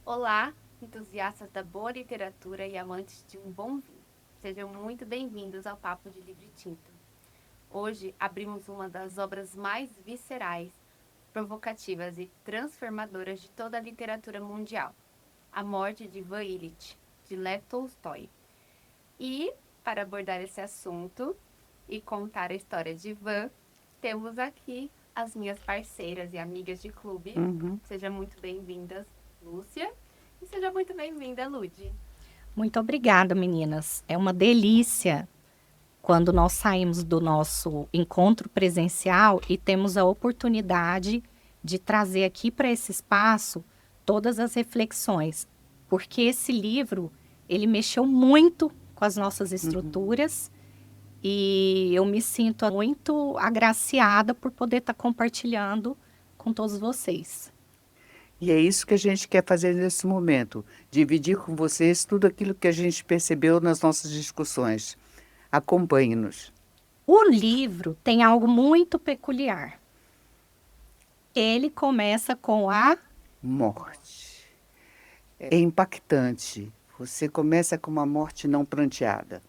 Olá, entusiastas da boa literatura e amantes de um bom vinho. Sejam muito bem-vindos ao Papo de Livro e Tinta. Hoje abrimos uma das obras mais viscerais, provocativas e transformadoras de toda a literatura mundial, A Morte de Ivan Ilitch, de Lev Tolstói. E, para abordar esse assunto e contar a história de Ivan, temos aqui as minhas parceiras e amigas de clube. Sejam muito bem-vindas, Lúcia. E seja muito bem-vinda, Lude. Muito obrigada, meninas. É uma delícia quando nós saímos do nosso encontro presencial e temos a oportunidade de trazer aqui para esse espaço todas as reflexões, porque esse livro, ele mexeu muito com as nossas estruturas e eu me sinto muito agraciada por poder estar compartilhando com todos vocês. E é isso que a gente quer fazer nesse momento, dividir com vocês tudo aquilo que a gente percebeu nas nossas discussões. Acompanhe-nos. O livro tem algo muito peculiar. Ele começa com a Morte. É impactante. Você começa com uma morte não pranteada.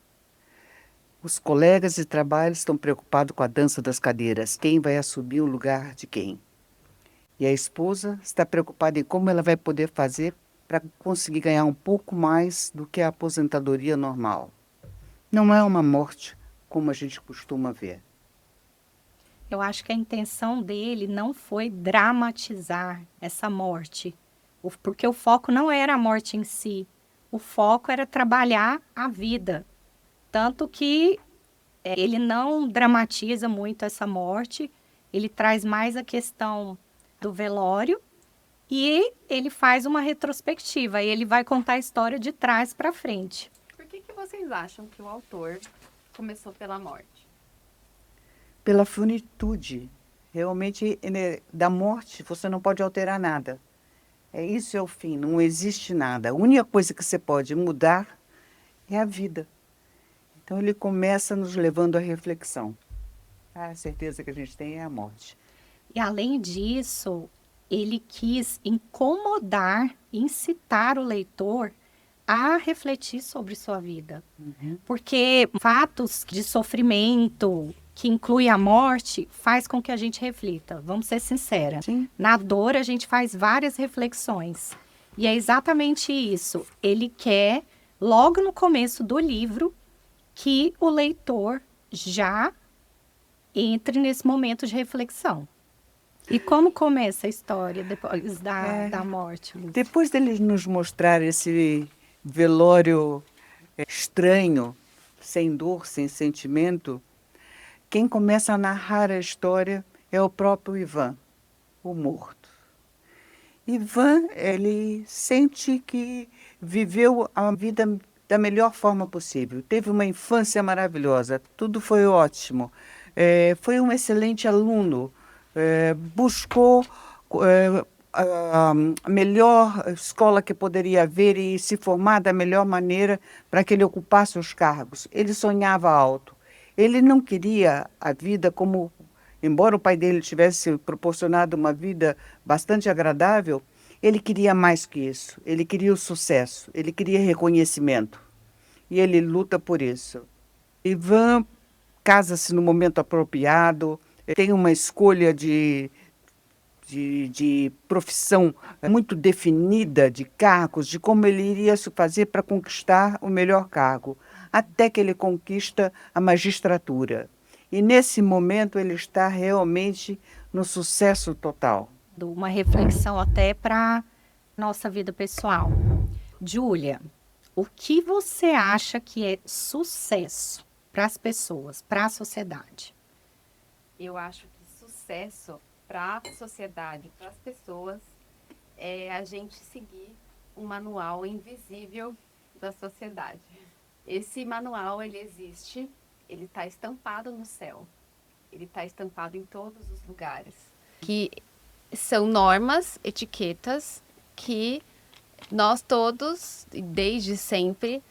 Os colegas de trabalho estão preocupados com a dança das cadeiras. Quem vai assumir o lugar de quem? E a esposa está preocupada em como ela vai poder fazer para conseguir ganhar um pouco mais do que a aposentadoria normal. Não é uma morte como a gente costuma ver. Eu acho que a intenção dele não foi dramatizar essa morte, porque o foco não era a morte em si, o foco era trabalhar a vida. Tanto que ele não dramatiza muito essa morte, ele traz mais a questão do velório e ele faz uma retrospectiva, e ele vai contar a história de trás para frente. Por que vocês acham que o autor começou pela morte? Pela finitude. Realmente, da morte, você não pode alterar nada. Isso é o fim, não existe nada. A única coisa que você pode mudar é a vida. Então, ele começa nos levando à reflexão. A certeza que a gente tem é a morte. E além disso, ele quis incomodar, incitar o leitor a refletir sobre sua vida. Porque fatos de sofrimento, que inclui a morte, faz com que a gente reflita. Vamos ser sinceras. Sim. Na dor, a gente faz várias reflexões. E é exatamente isso. Ele quer, logo no começo do livro, que o leitor já entre nesse momento de reflexão. E como começa a história depois da morte, Lúcia? Depois dele nos mostrar esse velório estranho, sem dor, sem sentimento, quem começa a narrar a história é o próprio Ivan, o morto. Ivan, ele sente que viveu a vida da melhor forma possível. Teve uma infância maravilhosa, tudo foi ótimo. Foi um excelente aluno, buscou a melhor escola que poderia haver e se formar da melhor maneira para que ele ocupasse os cargos. Ele sonhava alto. Ele não queria a vida como, embora o pai dele tivesse proporcionado uma vida bastante agradável, ele queria mais que isso. Ele queria o sucesso, ele queria reconhecimento. E ele luta por isso. Ivan casa-se no momento apropriado, tem uma escolha de profissão muito definida, de cargos, de como ele iria se fazer para conquistar o melhor cargo, até que ele conquista a magistratura. E nesse momento ele está realmente no sucesso total. Uma reflexão até para nossa vida pessoal. Júlia, o que você acha que é sucesso para as pessoas, para a sociedade? Eu acho que sucesso para a sociedade, para as pessoas, é a gente seguir um manual invisível da sociedade. Esse manual, ele existe, ele está estampado no céu, ele está estampado em todos os lugares. Que são normas, etiquetas que nós todos, desde sempre,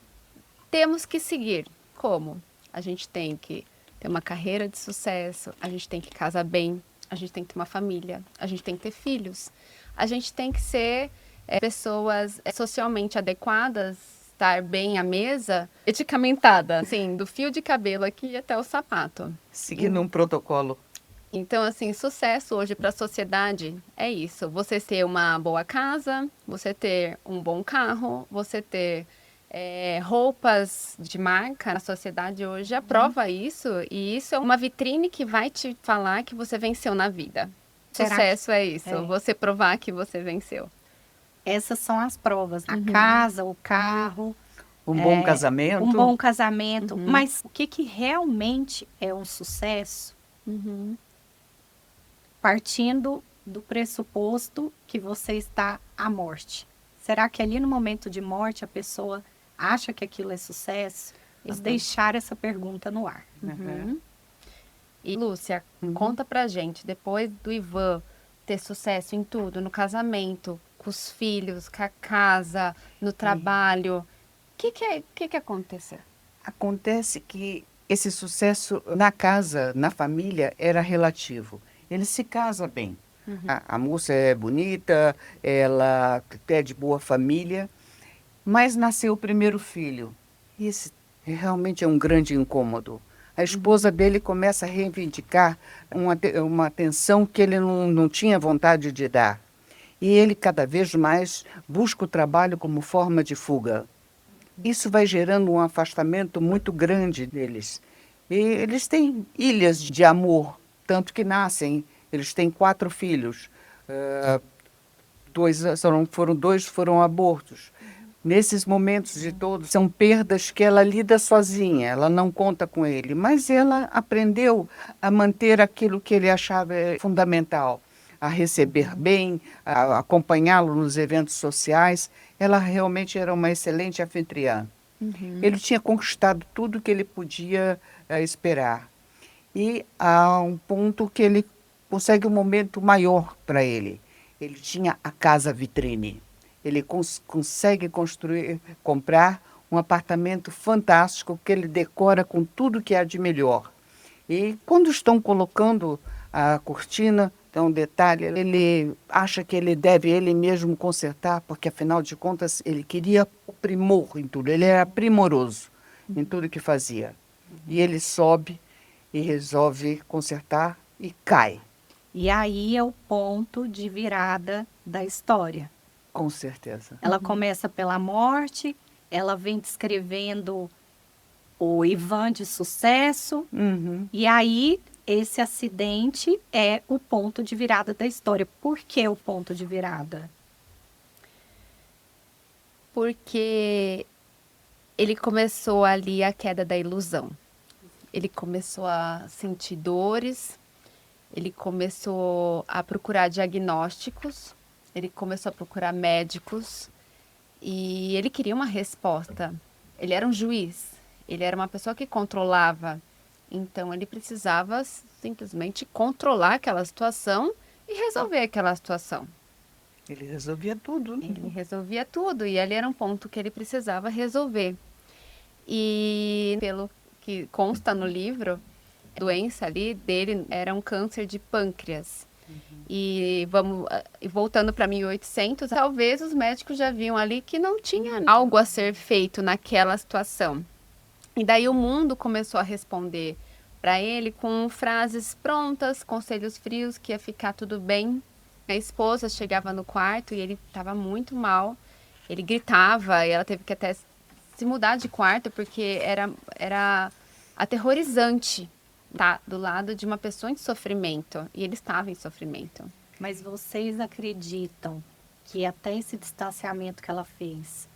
temos que seguir. Como? A gente tem que ter uma carreira de sucesso, a gente tem que casar bem, a gente tem que ter uma família, a gente tem que ter filhos, a gente tem que ser pessoas socialmente adequadas, estar bem à mesa, eticamentada, assim, do fio de cabelo aqui até o sapato. Seguindo um protocolo. Então, assim, sucesso hoje para a sociedade é isso. Você ter uma boa casa, você ter um bom carro, você ter roupas de marca. A sociedade hoje aprova isso, e isso é uma vitrine que vai te falar que você venceu na vida. Será Sucesso é isso, É. você provar que você venceu. Essas são as provas. A casa, o carro, Um bom casamento. um bom casamento. Mas o que realmente é um sucesso? Partindo do pressuposto que você está à morte. Será que ali no momento de morte a pessoa acha que aquilo é sucesso? Vamos deixar essa pergunta no ar. E Lúcia, conta pra gente, depois do Ivan ter sucesso em tudo, no casamento, com os filhos, com a casa, no trabalho, o que aconteceu? Acontece que esse sucesso na casa, na família, era relativo. Ele se casa bem. A moça é bonita, ela é de boa família, mas nasceu o primeiro filho. Esse realmente é um grande incômodo. A esposa dele começa a reivindicar uma atenção que ele não tinha vontade de dar. E ele cada vez mais busca o trabalho como forma de fuga. Isso vai gerando um afastamento muito grande deles. E eles têm ilhas de amor, tanto que nascem. Eles têm 4 filhos. Dois foram abortos. Nesses momentos de todos, são perdas que ela lida sozinha, ela não conta com ele. Mas ela aprendeu a manter aquilo que ele achava fundamental, a receber bem, a acompanhá-lo nos eventos sociais. Ela realmente era uma excelente anfitriã. Ele tinha conquistado tudo que ele podia esperar. E há um ponto que ele consegue um momento maior para ele. Ele tinha a casa vitrine. Ele consegue comprar um apartamento fantástico que ele decora com tudo que há de melhor. E quando estão colocando a cortina, então um detalhe, ele acha que ele deve ele mesmo consertar, porque afinal de contas ele queria o primor em tudo, ele era primoroso em tudo que fazia. E ele sobe e resolve consertar e cai. E aí é o ponto de virada da história. Com certeza. Ela começa pela morte, ela vem descrevendo o Ivan de sucesso, e aí esse acidente é o ponto de virada da história. Por que o ponto de virada? Porque ele começou ali a queda da ilusão. Ele começou a sentir dores, ele começou a procurar diagnósticos, ele começou a procurar médicos e ele queria uma resposta. Ele era um juiz, ele era uma pessoa que controlava. Então, ele precisava simplesmente controlar aquela situação e resolver aquela situação. Ele resolvia tudo. Né? Ele resolvia tudo e ali era um ponto que ele precisava resolver. E pelo que consta no livro, a doença ali dele era um câncer de pâncreas. E voltando para 1800, talvez os médicos já viam ali que não tinha algo a ser feito naquela situação. E daí o mundo começou a responder para ele com frases prontas, conselhos frios, que ia ficar tudo bem. A esposa chegava no quarto e ele estava muito mal. Ele gritava e ela teve que até se mudar de quarto porque era aterrorizante estar do lado de uma pessoa em sofrimento. E ele estava em sofrimento. Mas vocês acreditam que até esse distanciamento que ela fez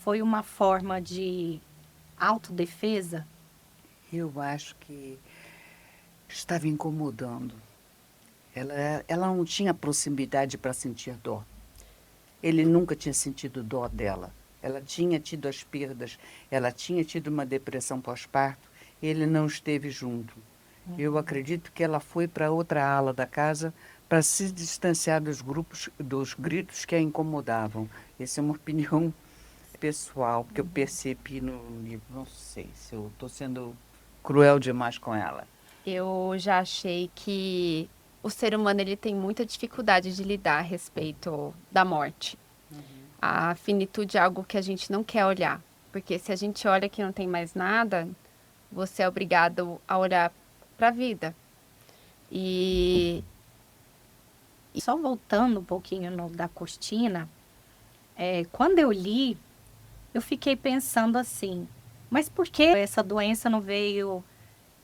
foi uma forma de autodefesa? Eu acho que estava incomodando. Ela não tinha proximidade para sentir dó. Ele nunca tinha sentido dó dela. Ela tinha tido as perdas, ela tinha tido uma depressão pós-parto, ele não esteve junto. Eu acredito que ela foi para outra ala da casa para se distanciar dos gritos que a incomodavam. Essa é uma opinião pessoal que eu percebi no livro. Não sei se eu estou sendo cruel demais com ela. Eu já achei que o ser humano ele tem muita dificuldade de lidar a respeito da morte. A finitude é algo que a gente não quer olhar. Porque se a gente olha que não tem mais nada, você é obrigado a olhar para a vida. E Só voltando um pouquinho da cortina, quando eu li, eu fiquei pensando assim, mas por que essa doença não veio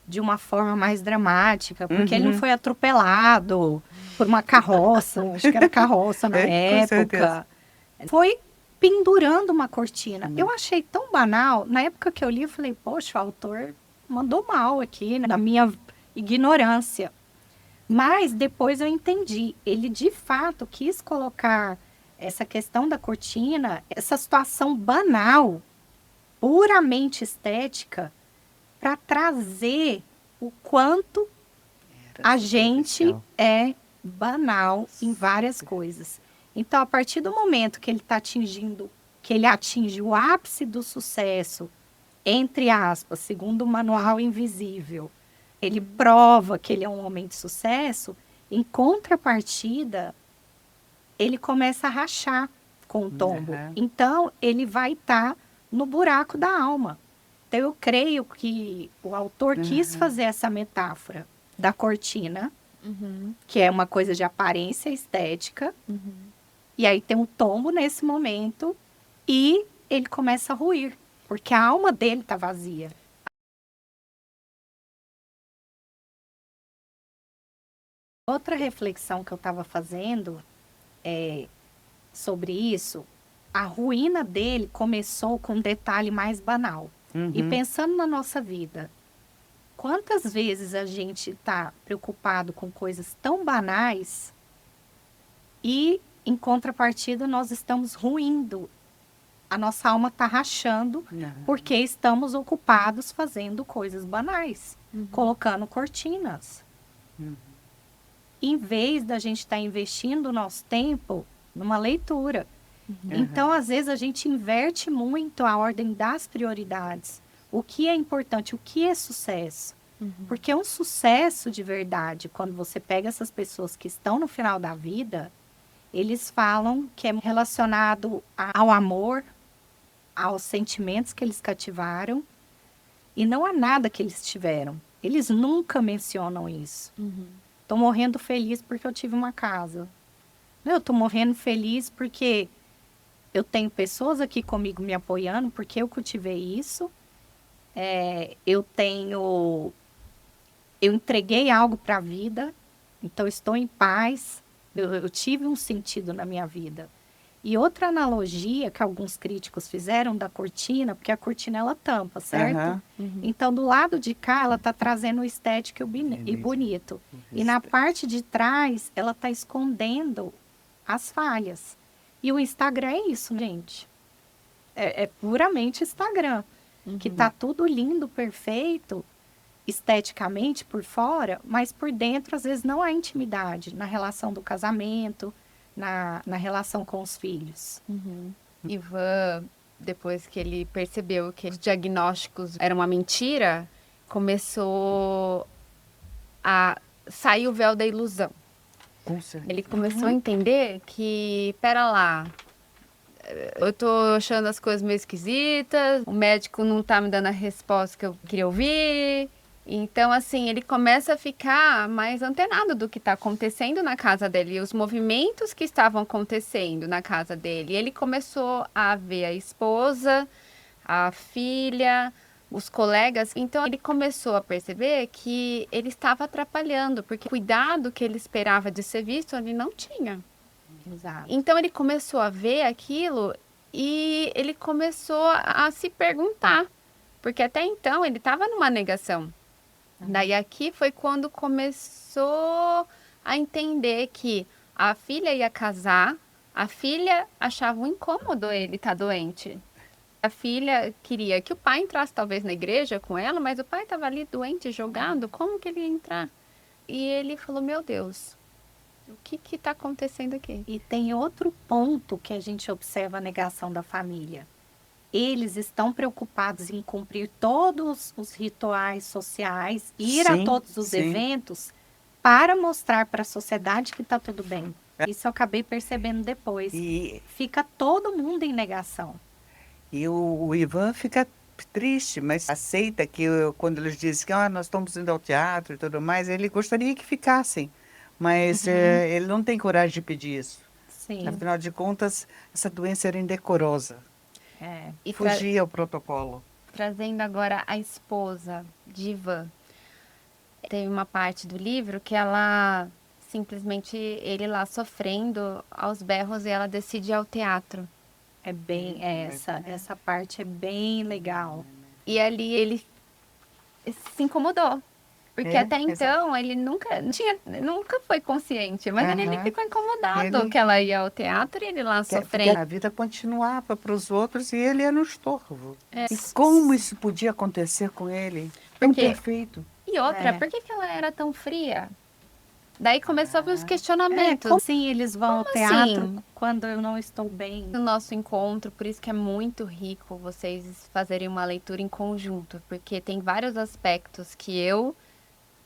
de uma forma mais dramática? Porque ele não foi atropelado por uma carroça, acho que era carroça na Com certeza. época. Foi pendurando uma cortina. Eu achei tão banal. Na época que eu li, eu falei, poxa, o autor mandou mal aqui, né, na minha ignorância. Mas depois eu entendi. Ele, de fato, quis colocar essa questão da cortina, essa situação banal, puramente estética, para trazer o quanto a gente é banal em várias coisas. Então, a partir do momento que ele está atingindo, que ele atinge o ápice do sucesso, entre aspas, segundo o Manual Invisível, ele prova que ele é um homem de sucesso, em contrapartida, ele começa a rachar com o tombo. Então, ele vai estar no buraco da alma. Então, eu creio que o autor quis fazer essa metáfora da cortina, que é uma coisa de aparência estética, e aí tem um tombo nesse momento, e ele começa a ruir, porque a alma dele está vazia. Outra reflexão que eu estava fazendo sobre isso, a ruína dele começou com um detalhe mais banal. E pensando na nossa vida, quantas vezes a gente está preocupado com coisas tão banais e, em contrapartida, nós estamos ruindo. A nossa alma está rachando porque estamos ocupados fazendo coisas banais, colocando cortinas. Em vez da gente estar investindo o nosso tempo numa leitura. Então, às vezes, a gente inverte muito a ordem das prioridades. O que é importante, o que é sucesso. Porque um sucesso de verdade, quando você pega essas pessoas que estão no final da vida, eles falam que é relacionado ao amor, aos sentimentos que eles cativaram, e não a nada que eles tiveram. Eles nunca mencionam isso. Tô morrendo feliz porque eu tive uma casa. Eu tô morrendo feliz porque eu tenho pessoas aqui comigo me apoiando, porque eu cultivei isso. Eu entreguei algo para a vida, então estou em paz. Eu tive um sentido na minha vida. E outra analogia que alguns críticos fizeram da cortina, porque a cortina ela tampa, certo? Então, do lado de cá, ela está trazendo o estético e bonito. E na parte de trás, ela está escondendo as falhas. E o Instagram é isso, gente. É puramente Instagram. Que tá tudo lindo, perfeito, esteticamente por fora, mas por dentro, às vezes, não há intimidade na relação do casamento, na relação com os filhos. Ivan, depois que ele percebeu que os diagnósticos eram uma mentira, começou a sair o véu da ilusão. Ele começou a entender que, pera lá, eu tô achando as coisas meio esquisitas, o médico não tá me dando a resposta que eu queria ouvir. Então, assim, ele começa a ficar mais antenado do que está acontecendo na casa dele, e os movimentos que estavam acontecendo na casa dele. Ele começou a ver a esposa, a filha, os colegas. Então, ele começou a perceber que ele estava atrapalhando, porque o cuidado que ele esperava de ser visto, ele não tinha. Exato. Então, ele começou a ver aquilo e ele começou a se perguntar, porque até então ele estava numa negação. Daí aqui foi quando começou a entender que a filha ia casar, a filha achava um incômodo ele estar doente. A filha queria que o pai entrasse talvez na igreja com ela, mas o pai estava ali doente, jogado, como que ele ia entrar? E ele falou, meu Deus, o que está acontecendo aqui? E tem outro ponto que a gente observa a negação da família. Eles estão preocupados em cumprir todos os rituais sociais, ir a todos os eventos, para mostrar para a sociedade que está tudo bem. Isso eu acabei percebendo depois. E, Fica todo mundo em negação. e o Ivan fica triste, mas aceita que quando eles dizem que nós estamos indo ao teatro e tudo mais, ele gostaria que ficassem. Mas ele não tem coragem de pedir isso. Sim. Afinal de contas, essa doença era indecorosa. É. E Fugia ao protocolo. trazendo agora a esposa de Ivan, teve uma parte do livro que ela simplesmente, ele lá sofrendo aos berros e ela decide ir ao teatro. É bem essa parte é bem legal. E ali ele se incomodou. Porque É, até então ele nunca foi consciente, mas ali ele Aham. ficou incomodado Ele- que ela ia ao teatro e ele lá Porque sofrendo. a vida continuava para os outros e ele era um estorvo. É. E como isso podia acontecer com ele? Tão Porque- perfeito. E outra, É. por que ela era tão fria? Daí começou a vir os É, questionamentos. como assim eles vão ao Como teatro assim? quando eu não estou bem? No nosso encontro, por isso que é muito rico vocês fazerem uma leitura em conjunto, porque tem vários aspectos que eu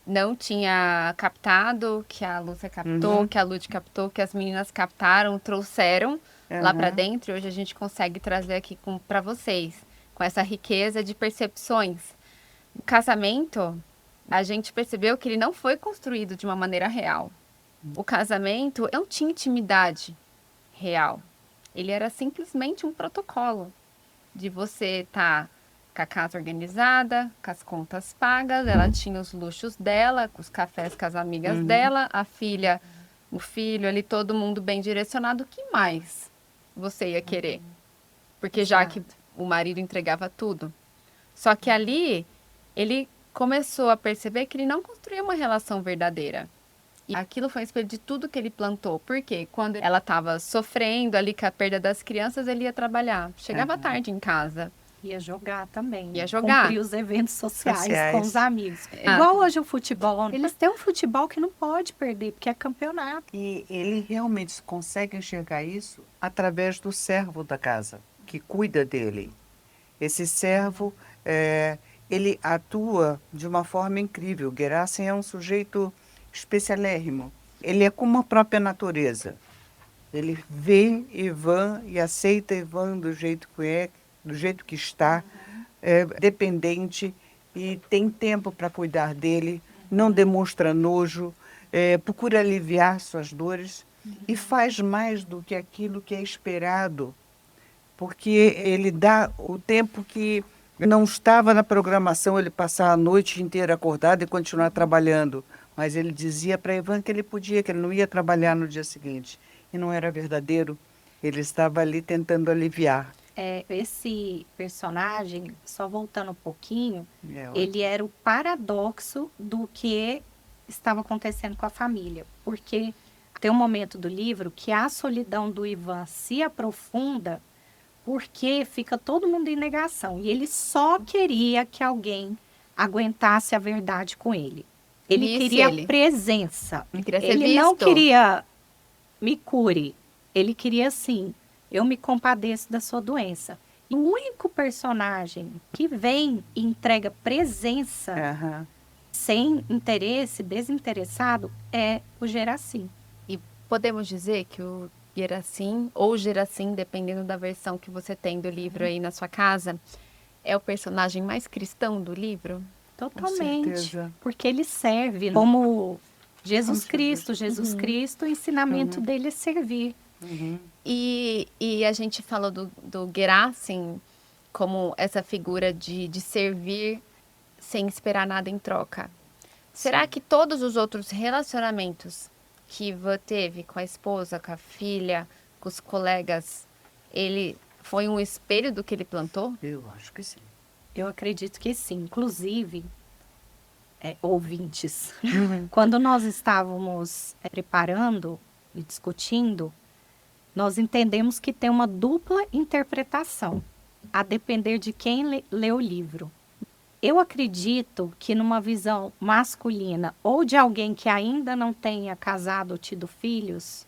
não tinha captado, que a Lúcia captou, que a Lud captou, que as meninas captaram, trouxeram lá pra Aham. dentro, e hoje a gente consegue trazer aqui para vocês, com essa riqueza de percepções. O casamento, a gente percebeu que ele não foi construído de uma maneira real. O casamento não tinha intimidade real. Ele era simplesmente um protocolo de você estar com a casa organizada, com as contas pagas, ela tinha os luxos dela, com os cafés com as amigas dela, a filha, o filho ali, todo mundo bem direcionado. O que mais você ia querer? Porque já que o marido entregava tudo. Só que ali, ele começou a perceber que ele não construía uma relação verdadeira. E aquilo foi um espelho de tudo que ele plantou. Porque quando ela estava sofrendo ali com a perda das crianças, ele ia trabalhar. Chegava tarde em casa. Ia jogar também. Ia jogar. Cumprir os eventos sociais com os amigos. É. Igual hoje o futebol. Eles têm um futebol que não pode perder, porque é campeonato. E ele realmente consegue enxergar isso através do servo da casa, que cuida dele. Esse servo, ele atua de uma forma incrível. Gerasim é um sujeito especialérrimo. Ele é como a própria natureza. Ele vê Ivan e aceita Ivan do jeito que é, do jeito que está, dependente, e tem tempo para cuidar dele, não demonstra nojo, procura aliviar suas dores e faz mais do que aquilo que é esperado, porque ele dá o tempo que não estava na programação, ele passar a noite inteira acordado e continuar trabalhando. Mas ele dizia para Ivan que ele podia, que ele não ia trabalhar no dia seguinte. E não era verdadeiro. Ele estava ali tentando aliviar. Esse personagem, só voltando um pouquinho, É, ele era o paradoxo do que estava acontecendo com a família. Porque tem um momento do livro que a solidão do Ivan se aprofunda porque fica todo mundo em negação. E ele só queria que alguém aguentasse a verdade com ele. Ele Visse queria ele. presença. Ele queria ser Ele não visto. queria me cure. Ele queria, assim, eu me compadeço da sua doença. E o único personagem que vem e entrega presença aham. sem interesse, desinteressado, é o Geracim. E podemos dizer que o Geracim, ou Geracim, dependendo da versão que você tem do livro aí na sua casa, é o personagem mais cristão do livro? Totalmente. certeza. Porque ele serve como Jesus Como Cristo. Jesus Cristo, o ensinamento dele é servir. E a gente falou do Geracim como essa figura de servir sem esperar nada em troca. Será que todos os outros relacionamentos que Ivan teve com a esposa, com a filha, com os colegas, ele foi um espelho do que ele plantou? Eu acho que sim. Eu acredito que sim. Inclusive, ouvintes, quando nós estávamos preparando e discutindo, nós entendemos que tem uma dupla interpretação, a depender de quem lê o livro. Eu acredito que numa visão masculina ou de alguém que ainda não tenha casado ou tido filhos,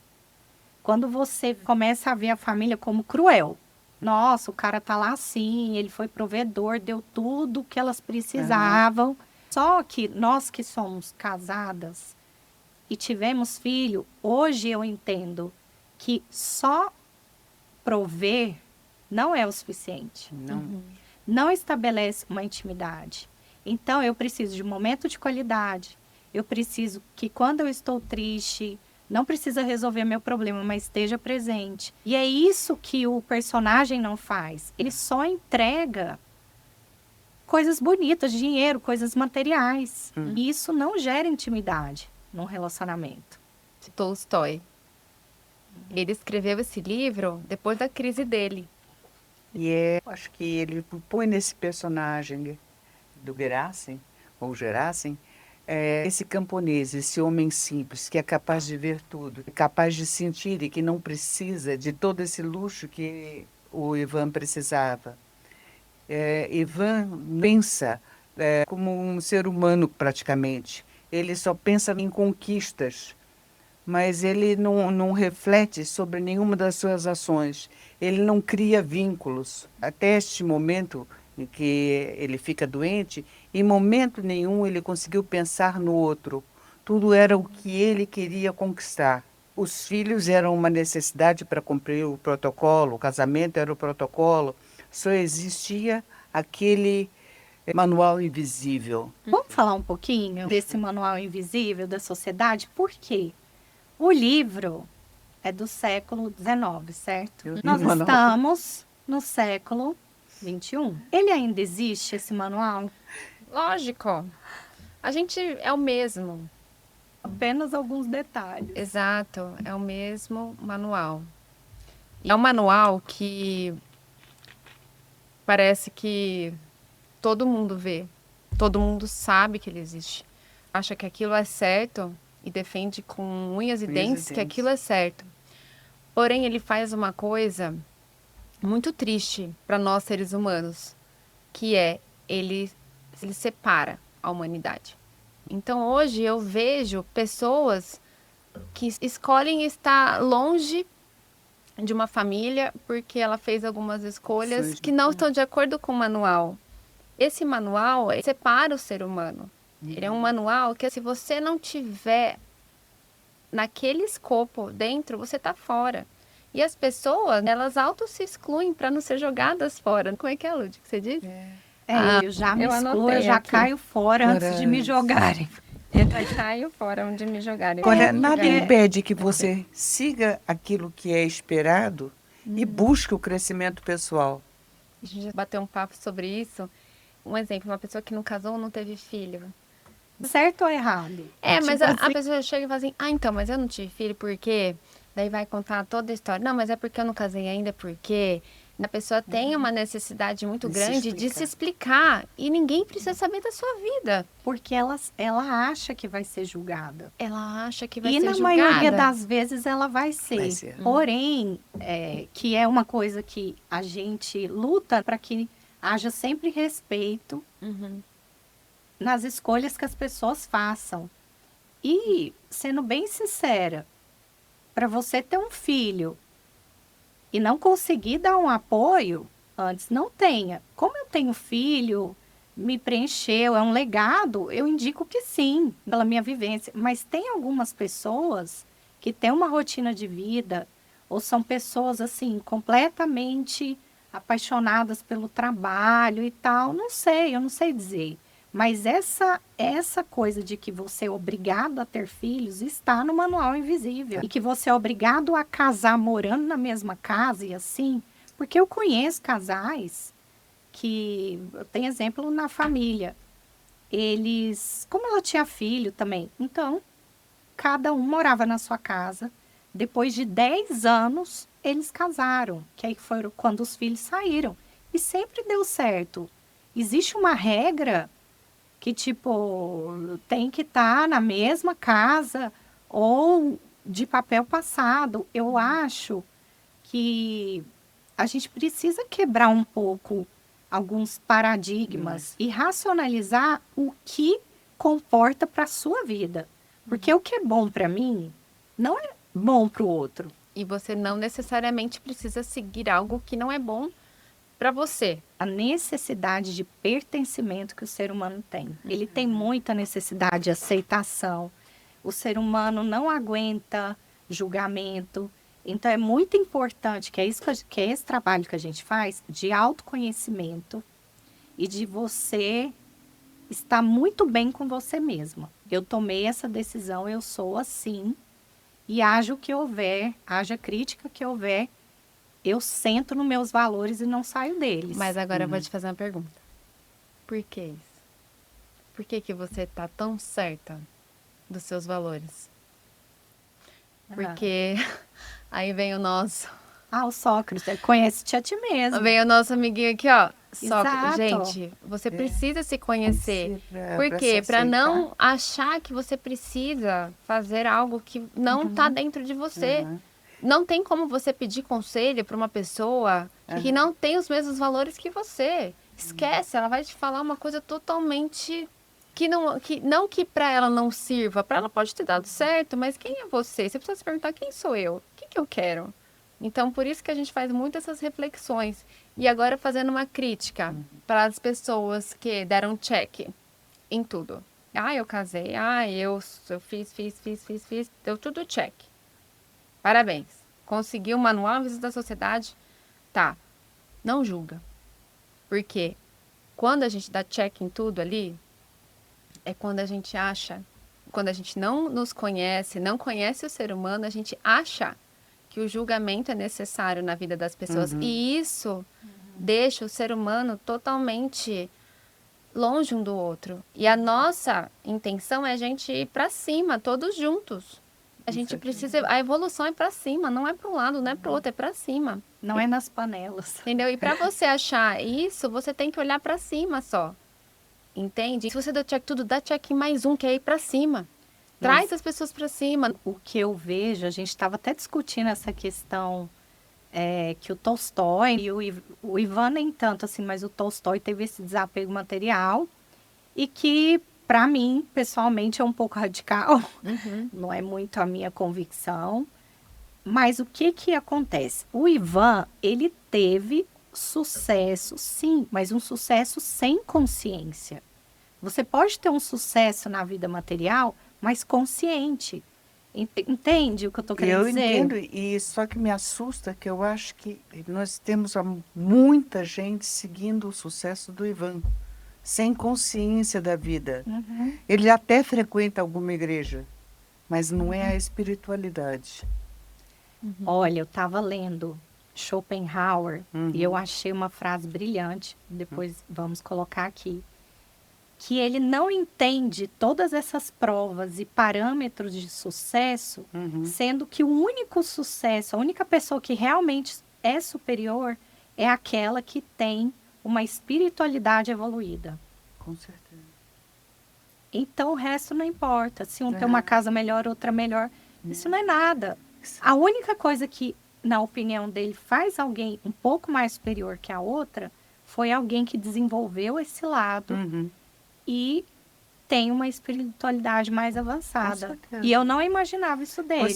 quando você começa a ver a família como cruel. Nossa, o cara tá lá assim, ele foi provedor, deu tudo o que elas precisavam. Só que nós que somos casadas, e tivemos filho, hoje eu entendo que só prover não é o suficiente. Não. Não estabelece uma intimidade. Então, eu preciso de um momento de qualidade. Eu preciso que quando eu estou triste, não precisa resolver meu problema, mas esteja presente. E é isso que o personagem não faz. Ele só entrega coisas bonitas, dinheiro, coisas materiais. E isso não gera intimidade num relacionamento. Tolstói. Ele escreveu esse livro depois da crise dele. Acho que ele põe nesse personagem do Gerasim, ou Gerasim, esse camponês, esse homem simples, que é capaz de ver tudo, capaz de sentir e que não precisa de todo esse luxo que o Ivan precisava. Ivan pensa como um ser humano praticamente. Ele só pensa em conquistas, mas ele não reflete sobre nenhuma das suas ações. Ele não cria vínculos. Até este momento em que ele fica doente, em momento nenhum ele conseguiu pensar no outro. Tudo era o que ele queria conquistar. Os filhos eram uma necessidade para cumprir o protocolo, o casamento era o protocolo. Só existia aquele manual invisível. Vamos falar um pouquinho desse manual invisível da sociedade? Por quê? O livro é do século XIX, certo? Nós estamos no século XXI. Ele ainda existe, esse manual? Lógico. A gente é o mesmo. Apenas alguns detalhes. Exato, é o mesmo manual. E é um manual que parece que todo mundo vê, todo mundo sabe que ele existe. Acha que aquilo é certo e defende com unhas e dentes que aquilo é certo. Porém, ele faz uma coisa muito triste para nós seres humanos, que é ele separa a humanidade. Então, hoje eu vejo pessoas que escolhem estar longe de uma família porque ela fez algumas escolhas que não estão de acordo com o manual. Esse manual separa o ser humano. Ele é um manual que, se você não tiver naquele escopo dentro, você está fora. E as pessoas, elas auto se excluem para não ser jogadas fora. Como é que é, Lud, que você disse? Eu já me excluo, eu já caio fora antes de me jogarem. Eu já caio fora onde me jogarem. Agora, nada impede que você siga aquilo que é esperado e busque o crescimento pessoal. A gente já bateu um papo sobre isso. Um exemplo, uma pessoa que não casou ou não teve filho. Certo ou errado? Mas a pessoa chega e fala assim, então, mas eu não tive filho por quê? Daí vai contar toda a história. Não, mas é porque eu não casei ainda, porque a pessoa tem uma necessidade muito grande de se explicar. E ninguém precisa saber da sua vida. Porque ela acha que vai ser julgada. Ela acha que vai ser julgada. E na maioria das vezes ela vai ser. Porém, que é uma coisa que a gente luta para que haja sempre respeito nas escolhas que as pessoas façam. E, sendo bem sincera, para você ter um filho e não conseguir dar um apoio, antes não tenha. Como eu tenho filho, me preencheu, é um legado, eu indico que sim, pela minha vivência. Mas tem algumas pessoas que têm uma rotina de vida, ou são pessoas, assim, completamente apaixonadas pelo trabalho e tal. Não sei, eu não sei dizer. Mas essa coisa de que você é obrigado a ter filhos está no manual invisível. E que você é obrigado a casar morando na mesma casa e assim. Porque eu conheço casais que... Tem exemplo na família. Eles... Como ela tinha filho também. Então, cada um morava na sua casa. Depois de 10 anos, eles casaram. Que aí foi quando os filhos saíram. E sempre deu certo. Existe uma regra... que, tipo, tem que estar na mesma casa ou de papel passado. Eu acho que a gente precisa quebrar um pouco alguns paradigmas e racionalizar o que comporta para a sua vida. Porque o que é bom para mim não é bom para o outro. E você não necessariamente precisa seguir algo que não é bom para você. A necessidade de pertencimento que o ser humano tem. Ele tem muita necessidade de aceitação. O ser humano não aguenta julgamento. Então, é muito importante, que é, isso que é esse trabalho que a gente faz, de autoconhecimento e de você estar muito bem com você mesma. Eu tomei essa decisão, eu sou assim, e haja o que houver, haja a crítica que houver, eu sento nos meus valores e não saio deles. Mas agora eu vou te fazer uma pergunta. Por que isso? Por que você tá tão certa dos seus valores? Porque aí vem o nosso... Ah, o Sócrates, conhece-te a ti mesmo. Vem o nosso amiguinho aqui, ó. Exato. Gente, você precisa se conhecer. Por Pra quê? se Para aceitar. não achar que você precisa fazer algo que não tá dentro de você. Uhum. Não tem como você pedir conselho para uma pessoa que não tem os mesmos valores que você. Esquece, ela vai te falar uma coisa totalmente que não que para ela não sirva, para ela pode ter dado certo, mas quem é você? Você precisa se perguntar quem sou eu? O que eu quero? Então, por isso que a gente faz muito essas reflexões. E agora fazendo uma crítica para as pessoas que deram check em tudo. Ah, eu casei. Ah, eu fiz. Deu tudo check. Parabéns. Conseguiu o manual Visita da Sociedade. Tá. Não julga. Porque quando a gente dá check em tudo ali, é quando a gente acha, quando a gente não nos conhece, não conhece o ser humano, a gente acha que o julgamento é necessário na vida das pessoas. E isso deixa o ser humano totalmente longe um do outro. E a nossa intenção é a gente ir para cima, todos juntos. A gente precisa... A evolução é para cima, não é para um lado, não é para o outro, é para cima. Não é nas panelas. Entendeu? E para você achar isso, você tem que olhar para cima só. Entende? Se você dá check tudo, dá check em mais um, que é ir para cima. Traz as pessoas para cima. O que eu vejo, a gente estava até discutindo essa questão que o Tolstói e o Ivan nem tanto assim, mas o Tolstói teve esse desapego material e que, para mim, pessoalmente, é um pouco radical. Não é muito a minha convicção. Mas o que acontece? O Ivan, ele teve sucesso, sim, mas um sucesso sem consciência. Você pode ter um sucesso na vida material, mas consciente. Entende o que eu estou querendo dizer? Eu entendo, e só que me assusta que eu acho que nós temos muita gente seguindo o sucesso do Ivan, sem consciência da vida. Ele até frequenta alguma igreja, mas não é a espiritualidade. Olha, eu estava lendo Schopenhauer e eu achei uma frase brilhante, depois vamos colocar aqui, que ele não entende todas essas provas e parâmetros de sucesso, sendo que o único sucesso, a única pessoa que realmente é superior é aquela que tem uma espiritualidade evoluída. Com certeza. Então o resto não importa. Se um tem uma casa melhor, outra melhor, isso não é nada. A única coisa que, na opinião dele, faz alguém um pouco mais superior que a outra foi alguém que desenvolveu esse lado e tem uma espiritualidade mais avançada. E eu não imaginava isso dele.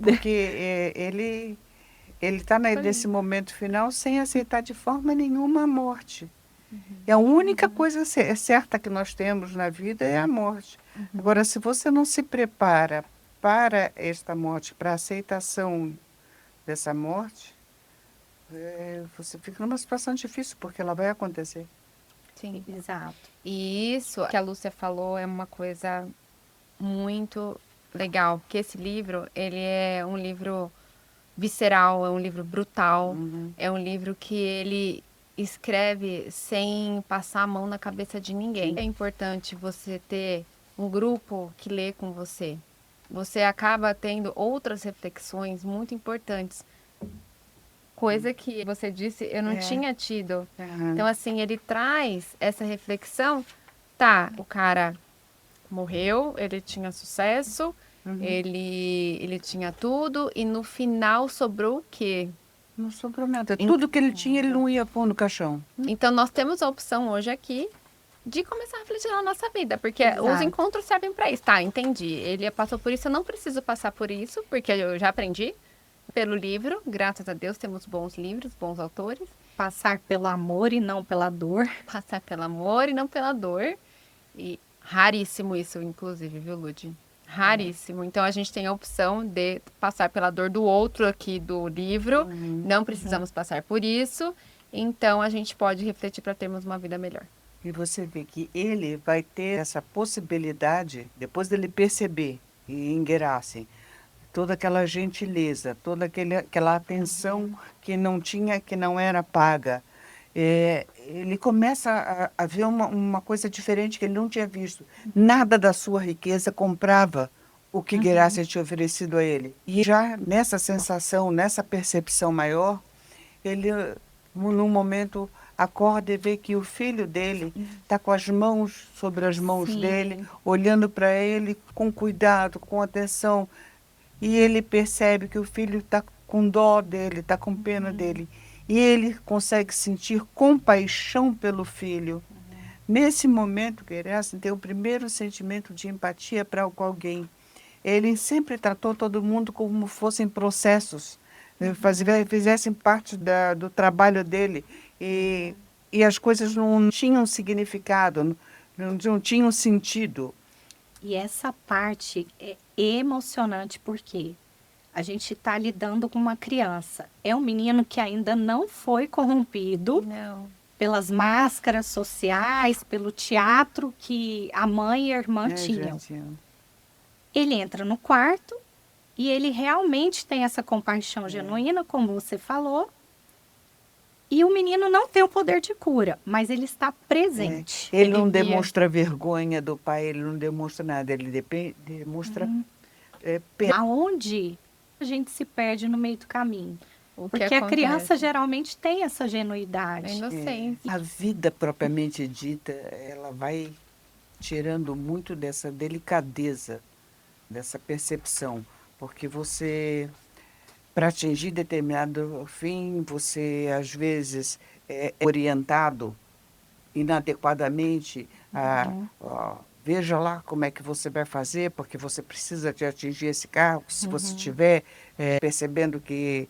Porque ele está nesse momento final sem aceitar de forma nenhuma a morte. E a única coisa certa que nós temos na vida é a morte. Agora, se você não se prepara para esta morte, para a aceitação dessa morte, você fica numa situação difícil, porque ela vai acontecer. Sim. Exato. E isso que a Lúcia falou é uma coisa muito legal, porque esse livro, ele é um livro visceral, é um livro brutal, é um livro que ele escreve sem passar a mão na cabeça de ninguém. É importante você ter um grupo que lê com você. Você acaba tendo outras reflexões muito importantes. Coisa que você disse, eu não tinha tido. Então, assim, ele traz essa reflexão. Tá, o cara morreu, ele tinha sucesso, ele tinha tudo, e no final sobrou o quê? Não sobrou nada. Tudo que ele tinha, ele não ia pôr no caixão. Então, nós temos a opção hoje aqui de começar a refletir na nossa vida, porque os encontros servem para isso. Tá, entendi. Ele passou por isso, eu não preciso passar por isso, porque eu já aprendi pelo livro. Graças a Deus temos bons livros, bons autores. Passar pelo amor e não pela dor. Passar pelo amor e não pela dor. E raríssimo isso, inclusive, viu, Lud? Raríssimo. Então, a gente tem a opção de passar pela dor do outro aqui do livro. Não precisamos passar por isso. Então, a gente pode refletir para termos uma vida melhor. E você vê que ele vai ter essa possibilidade, depois dele perceber, e em Gerasim, toda aquela gentileza, toda aquela atenção que não tinha, que não era paga. Ele começa a ver uma coisa diferente que ele não tinha visto. Nada da sua riqueza comprava o que Gerásio tinha oferecido a ele. E já nessa sensação, nessa percepção maior, ele, num momento, acorda e vê que o filho dele está com as mãos sobre as mãos Sim. dele, olhando para ele com cuidado, com atenção. E ele percebe que o filho está com dó dele, está com pena dele. E ele consegue sentir compaixão pelo filho. Nesse momento, Gerásio tem o primeiro sentimento de empatia para com alguém. Ele sempre tratou todo mundo como fossem processos, fizessem parte do trabalho dele. E as coisas não tinham significado, não tinham sentido. E essa parte é emocionante porque a gente está lidando com uma criança. É um menino que ainda não foi corrompido Não. pelas máscaras sociais, pelo teatro que a mãe e a irmã tinham. Ele entra no quarto e ele realmente tem essa compaixão genuína, como você falou. E o menino não tem o poder de cura, mas ele está presente. Ele não via. demonstra vergonha do pai, ele não demonstra nada, ele demonstra pena. Aonde a gente se perde no meio do caminho? O que Porque a acontece? criança geralmente tem essa É genuidade. inocência. A vida propriamente dita, ela vai tirando muito dessa delicadeza, dessa percepção, porque você, para atingir determinado fim, você às vezes é orientado inadequadamente veja lá como é que você vai fazer, porque você precisa de atingir esse cargo. Se você estiver percebendo que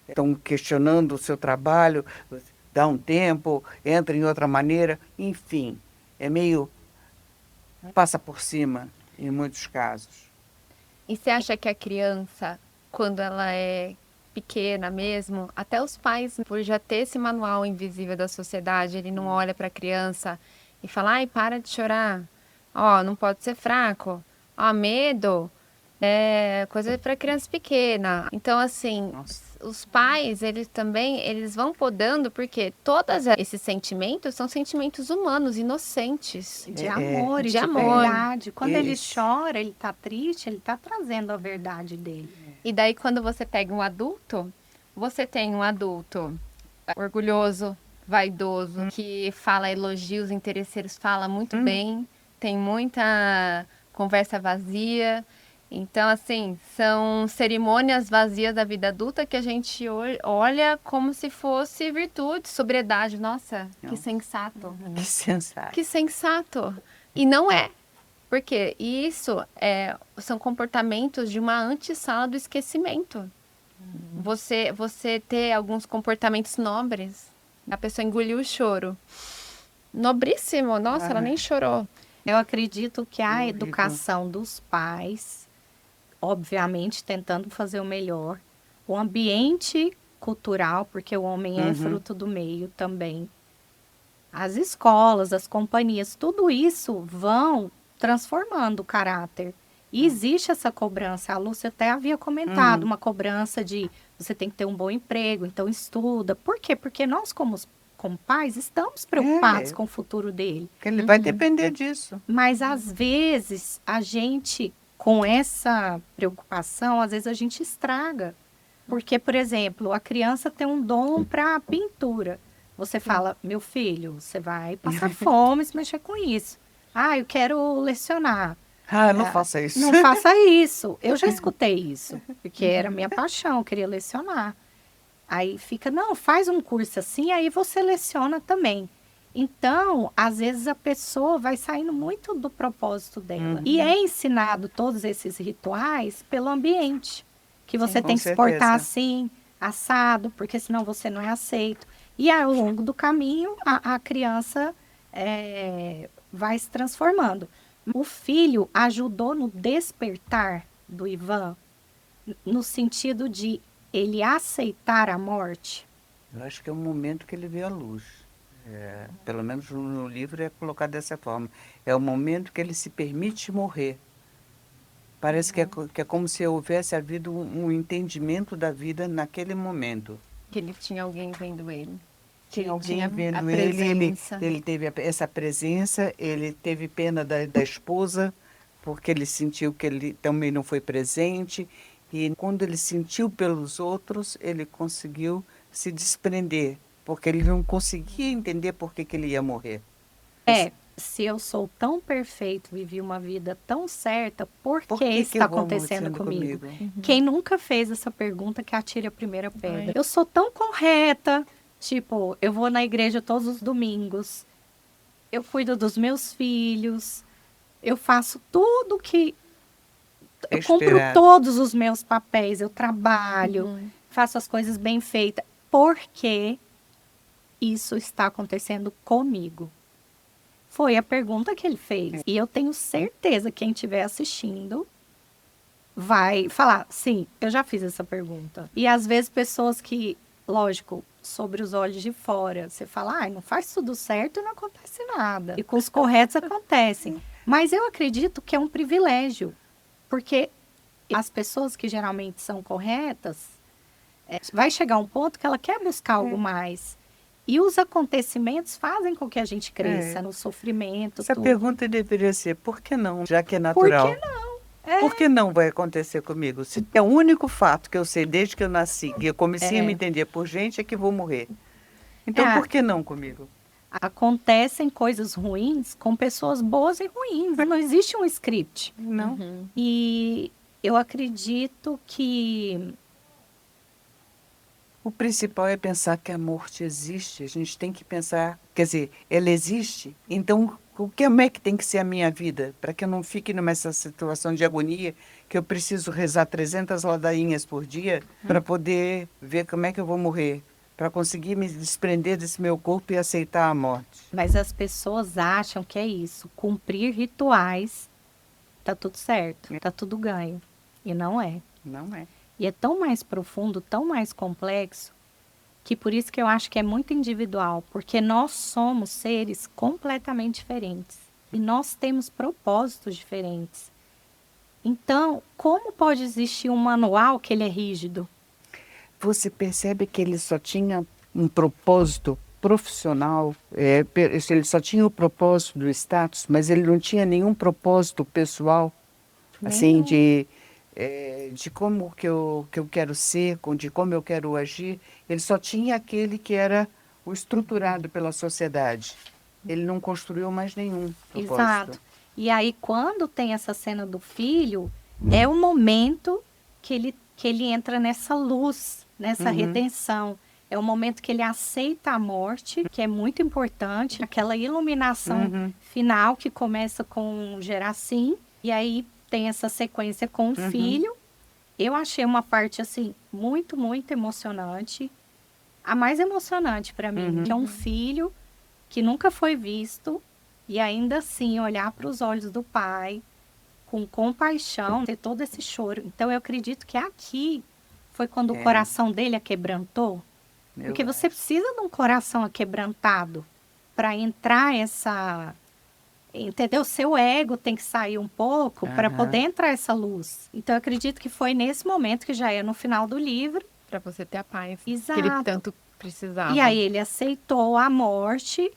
estão questionando o seu trabalho, dá um tempo, entra em outra maneira, enfim, é meio passa por cima em muitos casos. E você acha que a criança, quando ela é pequena mesmo, até os pais, por já ter esse manual invisível da sociedade, ele não olha para a criança e fala, ai, para de chorar, ó, não pode ser fraco, ó, medo é coisa para criança pequena. Então, assim, Nossa. os pais, eles vão podando, porque todos esses sentimentos são sentimentos humanos, inocentes. De amor e de de amor. verdade. Quando ele Isso. chora, ele está triste, ele está trazendo a verdade dele. E daí, quando você pega um adulto, você tem um adulto orgulhoso, vaidoso, que fala elogios interesseiros, fala muito bem, tem muita conversa vazia. Então, assim, são cerimônias vazias da vida adulta que a gente olha como se fosse virtude, sobriedade. Nossa, que Nossa. sensato. Que sensato. Que sensato. E não é. Porque isso são comportamentos de uma antessala do esquecimento. Você ter alguns comportamentos nobres. A pessoa engoliu o choro. Nobríssimo. Nossa, ela nem chorou. Eu acredito que a Horrível. educação dos pais, obviamente tentando fazer o melhor, o ambiente cultural, porque o homem é fruto do meio também, as escolas, as companhias, tudo isso vão transformando o caráter. E existe essa cobrança, a Lúcia até havia comentado, uma cobrança de você tem que ter um bom emprego, então estuda. Por quê? Porque nós, como pais, estamos preocupados com o futuro dele. Porque ele vai depender disso. Mas, às vezes, a gente, com essa preocupação, às vezes a gente estraga. Porque, por exemplo, a criança tem um dom para pintura. Você fala, meu filho, você vai passar fome se mexer com isso. Ah, eu quero lecionar. Ah, não faça isso. Não faça isso. Eu já escutei isso, porque era minha paixão, eu queria lecionar. Aí fica, não, faz um curso assim, aí você leciona também. Então, às vezes a pessoa vai saindo muito do propósito dela. E é ensinado todos esses rituais pelo ambiente. Que você tem que se portar certeza. assim, assado, porque senão você não é aceito. E ao longo do caminho, a criança vai se transformando. O filho ajudou no despertar do Ivan, no sentido de ele aceitar a morte? Eu acho que é o momento que ele vê a luz. Pelo menos no livro é colocado dessa forma. É o momento que ele se permite morrer. Parece que é como se houvesse havido um entendimento da vida naquele momento. Que ele tinha alguém vendo ele. Tinha alguém Tinha a vendo ele presença. teve essa presença, ele teve pena da esposa, porque ele sentiu que ele também não foi presente. E quando ele sentiu pelos outros, ele conseguiu se desprender, porque ele não conseguia entender por que ele ia morrer. Se eu sou tão perfeito, vivi uma vida tão certa, por Por que que está eu vou acontecendo acontecendo comigo? comigo? Quem nunca fez essa pergunta que atire a primeira pedra. Ai. Eu sou tão correta, tipo, eu vou na igreja todos os domingos, eu cuido dos meus filhos, eu faço tudo que... É Eu cumpro esperado. todos os meus papéis, eu trabalho, Uhum. faço as coisas bem feitas. Por que isso está acontecendo comigo? Foi a pergunta que ele fez. E eu tenho certeza que quem estiver assistindo vai falar, sim, eu já fiz essa pergunta. E às vezes pessoas que, lógico, sobre os olhos de fora, você fala, ai, não faz tudo certo e não acontece nada. E com os corretos acontecem. Mas eu acredito que é um privilégio, porque as pessoas que geralmente são corretas, vai chegar um ponto que ela quer buscar algo mais. E os acontecimentos fazem com que a gente cresça no sofrimento. Essa tudo. pergunta deveria ser, por que não? Já que é Por natural. que não? Por que não vai acontecer comigo? Se é o único fato que eu sei desde que eu nasci, que eu comecei a me entender por gente, é que vou morrer. Então, É. por que não comigo? Acontecem coisas ruins com pessoas boas e ruins. Não existe um script. Não. Uhum. E eu acredito que O principal é pensar que a morte existe. A gente tem que pensar, quer dizer, ela existe. Então, como é que tem que ser a minha vida? Para que eu não fique nessa situação de agonia, que eu preciso rezar 300 ladainhas por dia para poder ver como é que eu vou morrer. Para conseguir me desprender desse meu corpo e aceitar a morte. mas as pessoas acham que é isso. Cumprir rituais, tá tudo certo, tá tudo ganho. E não é. Não é. E é tão mais profundo, tão mais complexo, que por isso que eu acho que é muito individual, porque nós somos seres completamente diferentes e nós temos propósitos diferentes. Então, como pode existir um manual que ele é rígido? Você percebe que ele só tinha um propósito profissional, ele só tinha o propósito do status, mas ele não tinha nenhum propósito pessoal, assim, de como que eu quero ser, de como eu quero agir. Ele só tinha aquele que era o estruturado pela sociedade. Ele não construiu mais nenhum propósito. Exato. E aí, quando tem essa cena do filho, é o momento que ele entra nessa luz, nessa redenção. É o momento que ele aceita a morte, que é muito importante, aquela iluminação final que começa com Geracim, e aí tem essa sequência com o filho. Eu achei uma parte, assim, muito, muito emocionante. A mais emocionante para mim, que é um filho que nunca foi visto, e ainda assim olhar para os olhos do pai com compaixão, ter todo esse choro. Então eu acredito que aqui foi quando o coração dele aquebrantou. Porque você precisa de um coração aquebrantado para entrar essa... Entendeu? Seu ego tem que sair um pouco para poder entrar essa luz. Então eu acredito que foi nesse momento, que já é no final do livro. Para você ter a paz Exato. que ele tanto precisava. E aí ele aceitou a morte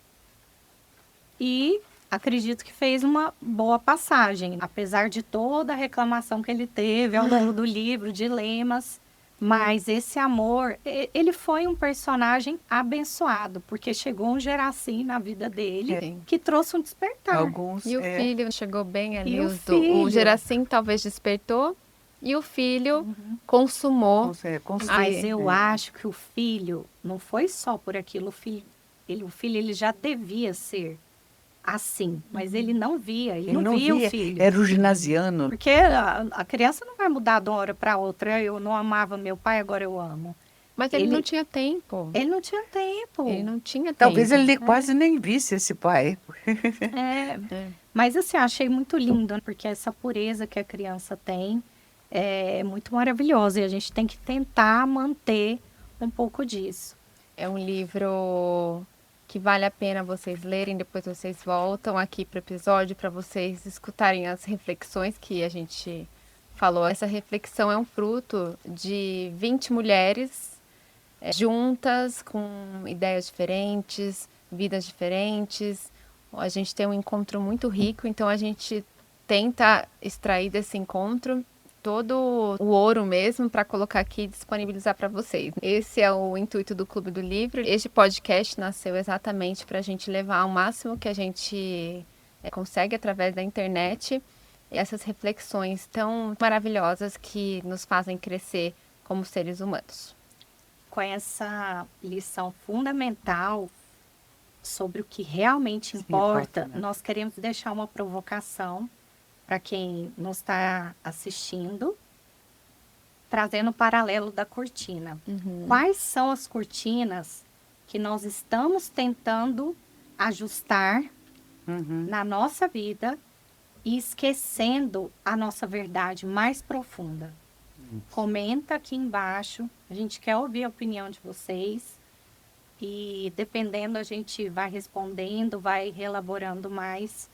e acredito que fez uma boa passagem. Apesar de toda a reclamação que ele teve ao longo do livro, dilemas. Mas esse amor, ele foi um personagem abençoado, porque chegou um Geracim na vida dele Sim. que trouxe um despertar. Alguns, E o filho chegou bem ali. E o O filho? Geracim talvez despertou. E o filho consumou. Mas eu acho que o filho não foi só por aquilo. O filho ele já devia ser assim, mas ele não via, ele não via o filho. Era o ginasiano. Porque a criança não vai mudar de uma hora para outra. Eu não amava meu pai, agora eu amo. Mas ele Ele- não tinha tempo. Ele não tinha tempo. Ele não tinha Talvez tempo. ele quase nem visse esse pai. É, Mas assim, eu achei muito lindo, porque essa pureza que a criança tem é muito maravilhosa e a gente tem que tentar manter um pouco disso. É um livro que vale a pena vocês lerem, depois vocês voltam aqui para o episódio para vocês escutarem as reflexões que a gente falou. Essa reflexão é um fruto de 20 mulheres juntas, com ideias diferentes, vidas diferentes. A gente tem um encontro muito rico, então a gente tenta extrair desse encontro todo o ouro mesmo para colocar aqui e disponibilizar para vocês. Esse é o intuito do Clube do Livro. Este podcast nasceu exatamente para a gente levar ao máximo que a gente consegue através da internet essas reflexões tão maravilhosas que nos fazem crescer como seres humanos. Com essa lição fundamental sobre o que realmente importa, né? nós queremos deixar uma provocação para quem nos está assistindo, trazendo o paralelo da cortina. Quais são as cortinas que nós estamos tentando ajustar na nossa vida e esquecendo a nossa verdade mais profunda? Comenta aqui embaixo, a gente quer ouvir a opinião de vocês e dependendo a gente vai respondendo, vai reelaborando mais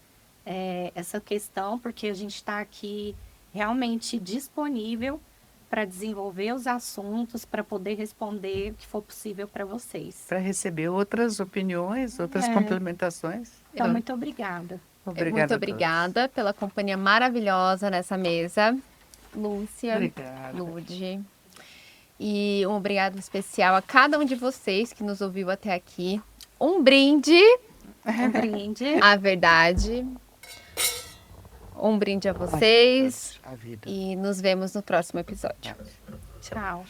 essa questão, porque a gente está aqui realmente disponível para desenvolver os assuntos, para poder responder o que for possível para vocês. Para receber outras opiniões, outras complementações. Então, muito obrigada. Muito obrigada pela companhia maravilhosa nessa mesa. Lúcia, Obrigada. Lude. E um obrigado especial a cada um de vocês que nos ouviu até aqui. Um brinde Um brinde. à verdade. Um brinde a vocês. A vida. E nos vemos no próximo episódio. Tchau.